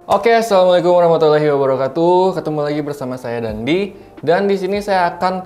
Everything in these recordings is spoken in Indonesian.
Oke, assalamualaikum warahmatullahi wabarakatuh. Ketemu lagi bersama saya Dandi, dan di sini saya akan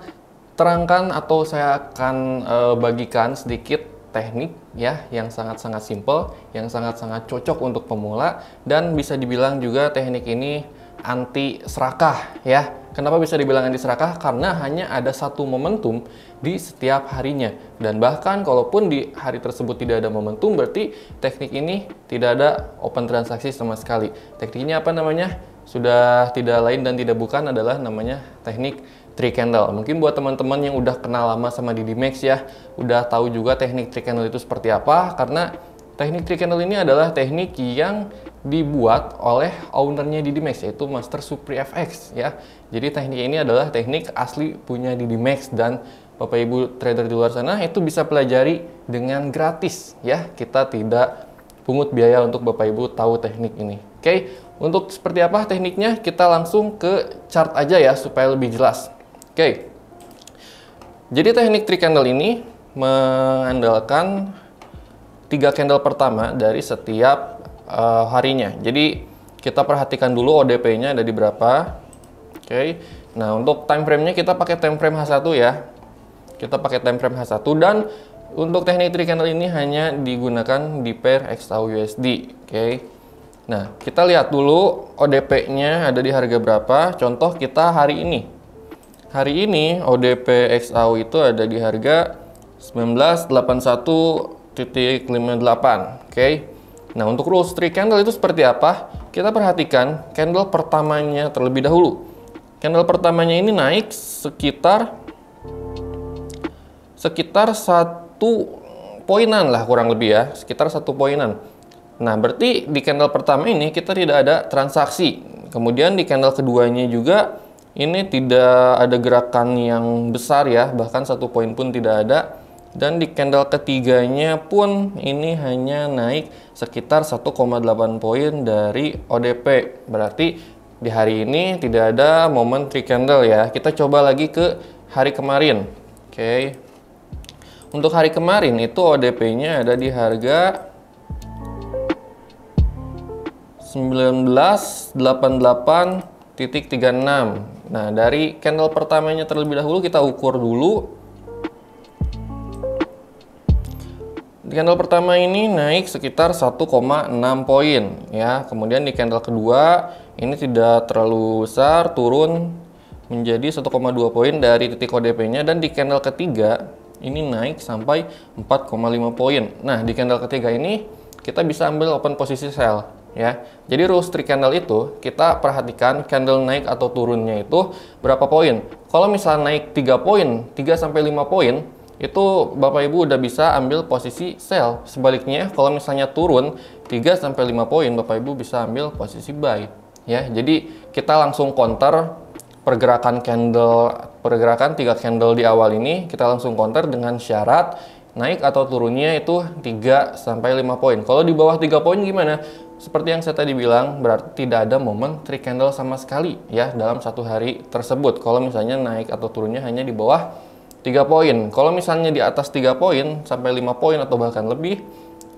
terangkan atau saya akan bagikan sedikit teknik ya yang sangat-sangat simple, yang sangat-sangat cocok untuk pemula, dan bisa dibilang juga teknik ini anti serakah ya. Kenapa bisa dibilang anti serakah? Karena hanya ada satu momentum di setiap harinya, dan bahkan kalaupun di hari tersebut tidak ada momentum, berarti teknik ini tidak ada open transaksi sama sekali. Tekniknya apa namanya? Sudah tidak lain dan tidak bukan adalah namanya teknik three candle. Mungkin buat teman-teman yang udah kenal lama sama Didimax ya, udah tahu juga teknik three candle itu seperti apa, karena teknik three candle ini adalah teknik yang dibuat oleh ownernya Didimax, yaitu Master Supri FX ya. Jadi teknik ini adalah teknik asli punya Didimax, dan Bapak Ibu trader di luar sana itu bisa pelajari dengan gratis ya. Kita tidak pungut biaya untuk Bapak Ibu tahu teknik ini. Oke, untuk seperti apa tekniknya, kita langsung ke chart aja ya supaya lebih jelas. Oke, jadi teknik three candle ini mengandalkan 3 candle pertama dari setiap harinya. Jadi kita perhatikan dulu ODP-nya ada di berapa. Oke, nah untuk time frame-nya kita pakai time frame H1 ya. Kita pakai time frame H1, dan untuk teknik three candle ini hanya digunakan di pair XAU USD. Oke. Nah, kita lihat dulu ODP-nya ada di harga berapa. Contoh kita hari ini. Hari ini ODP XAU itu ada di harga 1981.58. Oke. Nah, untuk rules three candle itu seperti apa? Kita perhatikan candle pertamanya terlebih dahulu. Candle pertamanya ini naik sekitar 1 poinan lah kurang lebih ya, sekitar 1 poinan. Nah, berarti di candle pertama ini kita tidak ada transaksi. Kemudian di candle keduanya juga ini tidak ada gerakan yang besar ya, bahkan 1 poin pun tidak ada. Dan di candle ketiganya pun ini hanya naik sekitar 1,8 poin dari ODP. Berarti di hari ini tidak ada momen three candle ya. Kita coba lagi ke hari kemarin. Oke. Untuk hari kemarin itu ODP-nya ada di harga 1988.36. Nah, dari candle pertamanya terlebih dahulu kita ukur dulu. Di candle pertama ini naik sekitar 1,6 poin ya. Kemudian di candle kedua ini tidak terlalu besar, turun menjadi 1,2 poin dari titik ODP-nya, dan di candle ketiga ini naik sampai 4,5 poin. Nah, di candle ketiga ini kita bisa ambil open posisi sell ya. Jadi rules three candle itu kita perhatikan candle naik atau turunnya itu berapa poin. Kalau misalnya naik 3 poin, 3 sampai 5 poin, itu Bapak Ibu udah bisa ambil posisi sell. Sebaliknya kalau misalnya turun 3 sampai 5 poin, Bapak Ibu bisa ambil posisi buy ya. Jadi kita langsung counter pergerakan 3 candle di awal ini, kita langsung counter dengan syarat naik atau turunnya itu 3 sampai 5 poin. Kalau di bawah 3 poin gimana? Seperti yang saya tadi bilang, berarti tidak ada momen three candle sama sekali ya dalam satu hari tersebut. Kalau misalnya naik atau turunnya hanya di bawah 3 poin. Kalau misalnya di atas 3 poin sampai 5 poin atau bahkan lebih,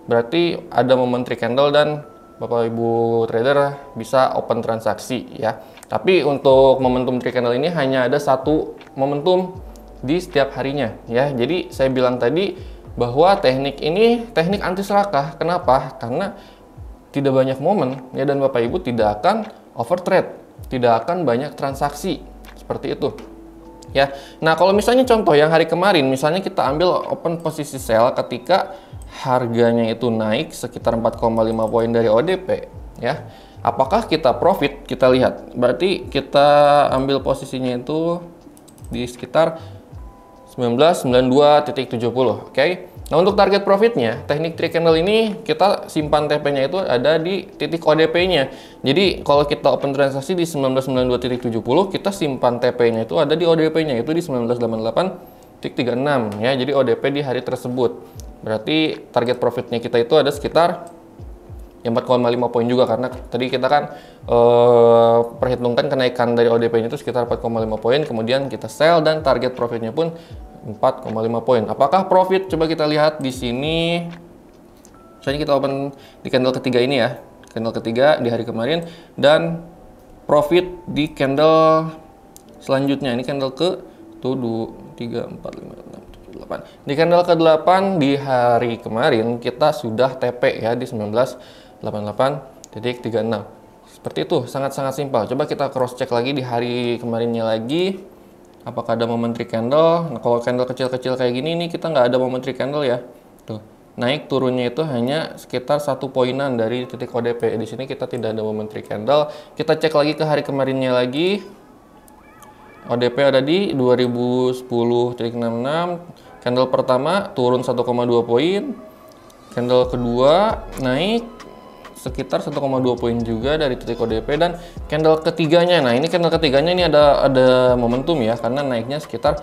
berarti ada momen three candle dan Bapak Ibu trader bisa open transaksi ya. Tapi untuk momentum three candle ini hanya ada satu momentum di setiap harinya ya. Jadi saya bilang tadi bahwa teknik ini teknik anti serakah. Kenapa? Karena tidak banyak momen ya, dan Bapak Ibu tidak akan overtrade, tidak akan banyak transaksi seperti itu ya. Nah, kalau misalnya contoh yang hari kemarin, misalnya kita ambil open posisi sell ketika harganya itu naik sekitar 4,5 poin dari ODP ya. Apakah kita profit? Kita lihat. Berarti kita ambil posisinya itu di sekitar 1992.70. Oke. Nah, untuk target profitnya, teknik three candle ini kita simpan TP-nya itu ada di titik ODP-nya. Jadi kalau kita open transaksi di 1992.70, kita simpan TP-nya itu ada di ODP-nya itu di 1988.36 ya. Jadi ODP di hari tersebut. Berarti target profitnya kita itu ada sekitar 4,5 poin juga, karena tadi kita kan perhitungkan kenaikan dari ODP-nya itu sekitar 4,5 poin, kemudian kita sell dan target profitnya pun 4,5 poin. Apakah profit? Coba kita lihat di sini. Misalnya kita open di candle ketiga ini ya. candle ketiga di hari kemarin, dan profit di candle selanjutnya. Ini candle ke 2, 3, 4, 5, 6, 7, 8. Di candle ke-8 di hari kemarin kita sudah TP ya di 1988.36. Seperti itu, sangat-sangat simpel. Coba kita cross check lagi di hari kemarinnya lagi. Apakah ada momentary candle? Nah, kalau candle kecil-kecil kayak gini nih kita nggak ada momentary candle ya. Tuh, naik turunnya itu hanya sekitar 1 poinan dari titik ODP. Di sini kita tidak ada momentary candle. Kita cek lagi ke hari kemarinnya lagi. ODP ada di 2010.66. Candle pertama turun 1,2 poin. Candle kedua naik sekitar 1,2 poin juga dari titik ODP, dan candle ketiganya. Nah, ini candle ketiganya ini ada momentum ya, karena naiknya sekitar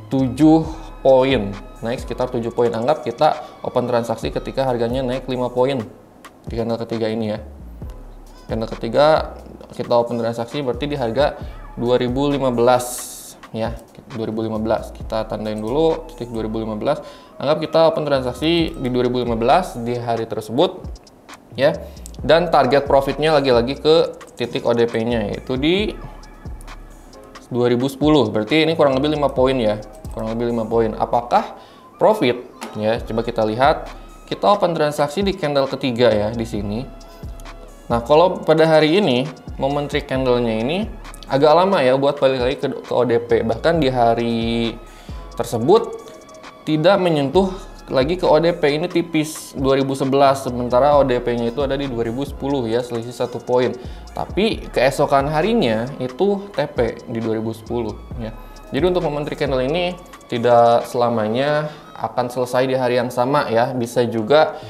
7 poin. Naik sekitar 7 poin. Anggap kita open transaksi ketika harganya naik 5 poin di candle ketiga ini ya. Candle ketiga kita open transaksi berarti di harga 2015 ya. 2015 kita tandain dulu titik 2015. Anggap kita open transaksi di 2015 di hari tersebut ya. Dan target profitnya lagi-lagi ke titik ODP-nya yaitu di 2010. Berarti ini kurang lebih 5 poin ya. Kurang lebih 5 poin. Apakah profit ya? Coba kita lihat. Kita open transaksi di candle ketiga ya di sini. Nah, kalau pada hari ini momentary candle-nya ini agak lama ya buat balik lagi ke ODP. Bahkan di hari tersebut tidak menyentuh lagi ke ODP, ini tipis 2011, sementara ODP-nya itu ada di 2010 ya, selisih 1 poin. Tapi keesokan harinya itu TP di 2010 ya. Jadi untuk momentary candle ini tidak selamanya akan selesai di hari yang sama ya, bisa juga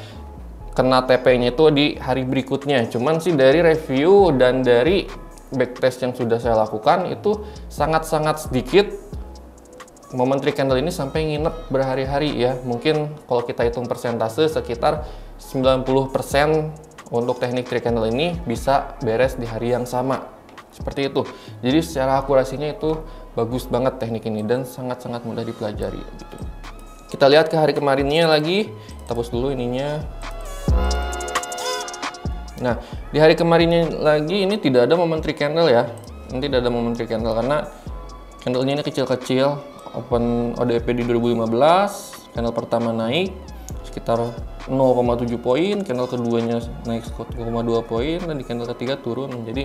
kena TP-nya itu di hari berikutnya. Cuman sih dari review dan dari backtest yang sudah saya lakukan itu sangat-sangat sedikit momentary candle ini sampai nginep berhari-hari ya. Mungkin kalau kita hitung persentase sekitar 90% untuk teknik trade candle ini bisa beres di hari yang sama. Seperti itu. Jadi secara akurasinya itu bagus banget teknik ini dan sangat-sangat mudah dipelajari gitu. Kita lihat ke hari kemarinnya lagi. Kita hapus dulu ininya. Nah, di hari kemarinnya lagi ini tidak ada momentary candle ya. Ini tidak ada momentary candle karena candlenya ini kecil-kecil. Open ODP di 2015, candle pertama naik sekitar 0,7 poin, candle keduanya naik 1,2 poin, dan di candle ketiga turun menjadi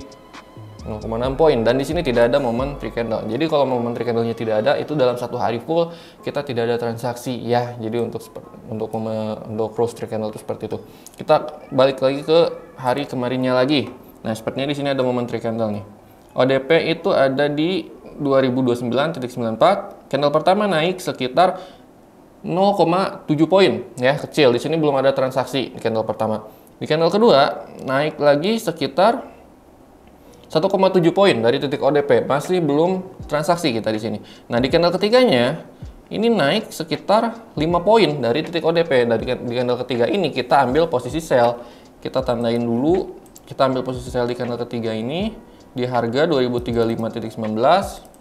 0,6 poin. Dan di sini tidak ada momentary candle. Jadi kalau momentary candle-nya tidak ada, itu dalam satu hari full kita tidak ada transaksi ya. Jadi untuk cross trade candle itu seperti itu. Kita balik lagi ke hari kemarinnya lagi. Nah, sepertinya di sini ada momentary candle nih. ODP itu ada di 2029.94. Candle pertama naik sekitar 0,7 poin ya, kecil. Di sini belum ada transaksi di candle pertama. Di candle kedua naik lagi sekitar 1,7 poin dari titik ODP, masih belum transaksi kita di sini. Nah, di candle ketiganya ini naik sekitar 5 poin dari titik ODP. Di candle ketiga ini kita ambil posisi sell. Kita tandain dulu, kita ambil posisi sell di candle ketiga ini di harga 2035.19.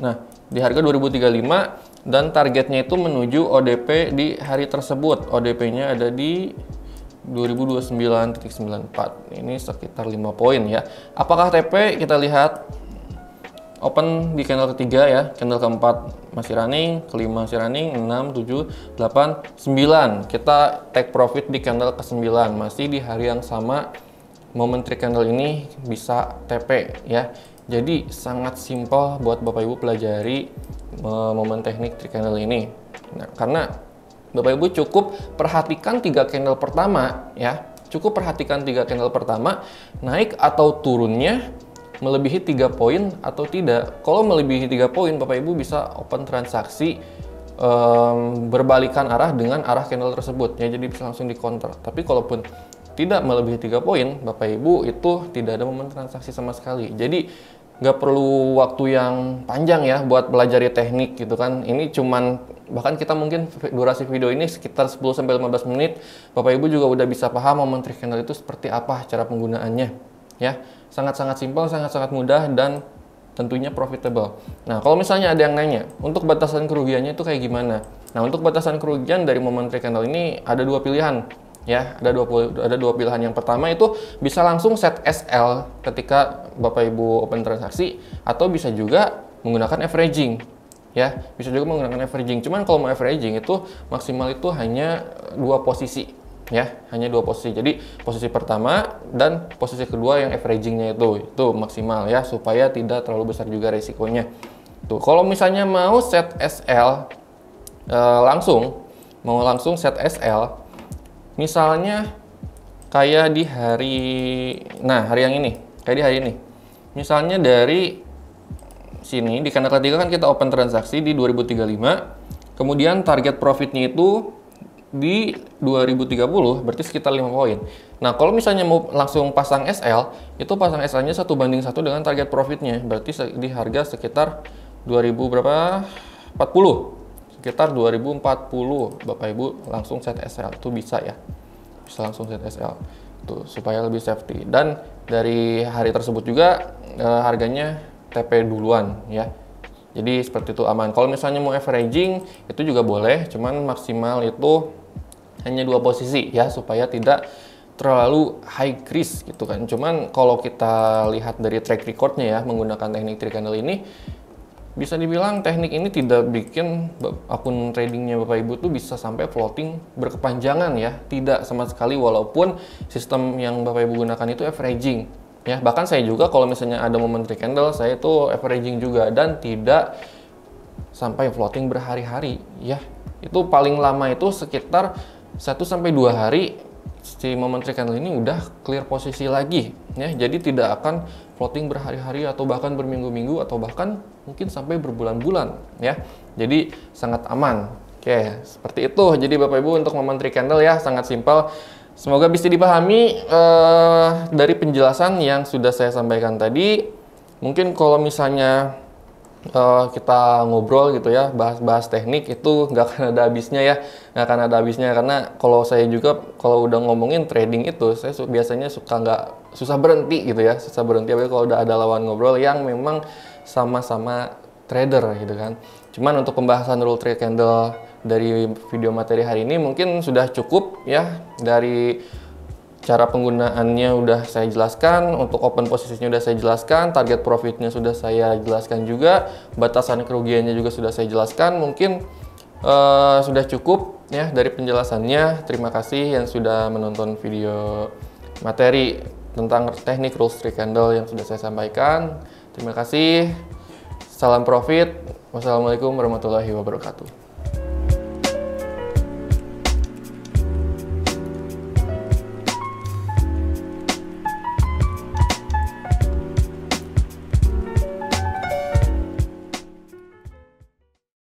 Nah, di harga 2035 dan targetnya itu menuju ODP di hari tersebut. ODP-nya ada di 2029.94. Ini sekitar 5 poin ya. Apakah TP? Kita lihat open di candle ketiga ya. Candle keempat masih running, kelima masih running, 6, 7, 8, 9. Kita take profit di candle ke-9. Masih di hari yang sama momentary candle ini bisa TP ya. Jadi sangat simpel buat Bapak Ibu pelajari momen teknik trade candle ini. Nah, karena Bapak Ibu cukup perhatikan 3 candle pertama ya. Cukup perhatikan 3 candle pertama naik atau turunnya melebihi 3 poin atau tidak. Kalau melebihi 3 poin, Bapak Ibu bisa open transaksi berbalikan arah dengan arah candle tersebut ya. Jadi bisa langsung di counter. Tapi kalaupun tidak melebihi 3 poin, Bapak Ibu itu tidak ada momen transaksi sama sekali. Jadi nggak perlu waktu yang panjang ya buat belajar teknik gitu kan. Ini cuman, bahkan kita mungkin durasi video ini sekitar 10-15 menit, Bapak Ibu juga udah bisa paham momen trade candle itu seperti apa cara penggunaannya ya. Sangat-sangat simpel, sangat-sangat mudah, dan tentunya profitable. Nah, kalau misalnya ada yang nanya, untuk batasan kerugiannya itu kayak gimana? Nah, untuk batasan kerugian dari momentary candle ini ada dua pilihan. Ya, ada dua pilihan. Yang pertama itu bisa langsung set SL ketika Bapak Ibu open transaksi, atau bisa juga menggunakan averaging. Ya, bisa juga menggunakan averaging. Cuman kalau mau averaging itu maksimal itu hanya dua posisi. Ya, hanya dua posisi. Jadi posisi pertama dan posisi kedua yang averagingnya itu maksimal ya, supaya tidak terlalu besar juga resikonya. Tuh, kalau misalnya mau set SL mau langsung set SL. Misalnya kayak di hari yang ini, kayak di hari ini. Misalnya dari sini di candle ketiga kan kita open transaksi di 2035. Kemudian target profitnya itu di 2030, berarti sekitar 5 poin. Nah, kalau misalnya mau langsung pasang SL, itu pasang SL-nya 1:1 dengan target profitnya. Berarti di harga sekitar 2000 berapa? 40. Sekitar 2040, Bapak Ibu langsung set SL itu bisa ya, bisa langsung set SL tuh supaya lebih safety. Dan dari hari tersebut juga harganya TP duluan ya, jadi seperti itu aman. Kalau misalnya mau averaging itu juga boleh, cuman maksimal itu hanya dua posisi ya, supaya tidak terlalu high risk gitu kan. Cuman kalau kita lihat dari track recordnya ya, menggunakan teknik 3 candle ini, bisa dibilang teknik ini tidak bikin akun tradingnya Bapak Ibu tuh bisa sampai floating berkepanjangan ya, tidak sama sekali, walaupun sistem yang Bapak Ibu gunakan itu averaging ya. Bahkan saya juga kalau misalnya ada momentary candle, saya itu averaging juga dan tidak sampai floating berhari-hari ya. Itu paling lama itu sekitar 1-2 hari si momentary candle ini udah clear posisi lagi ya. Jadi tidak akan floating berhari-hari atau bahkan berminggu-minggu atau bahkan mungkin sampai berbulan-bulan ya. Jadi sangat aman. Oke, seperti itu. Jadi Bapak Ibu untuk momentary candle ya, sangat simpel. Semoga bisa dipahami dari penjelasan yang sudah saya sampaikan tadi. Mungkin kalau misalnya kita ngobrol gitu ya, bahas-bahas teknik itu nggak akan ada habisnya ya, nggak akan ada habisnya, karena kalau saya juga kalau udah ngomongin trading itu saya biasanya susah berhenti gitu ya, susah berhenti apalagi kalau udah ada lawan ngobrol yang memang sama-sama trader gitu kan. Cuman untuk pembahasan rule trade candle dari video materi hari ini mungkin sudah cukup ya. Dari cara penggunaannya udah saya jelaskan, untuk open posisinya udah saya jelaskan, target profitnya sudah saya jelaskan juga, batasan kerugiannya juga sudah saya jelaskan. Mungkin sudah cukup ya dari penjelasannya. Terima kasih yang sudah menonton video materi tentang teknik rules trade candle yang sudah saya sampaikan. Terima kasih. Salam profit. Wassalamualaikum warahmatullahi wabarakatuh.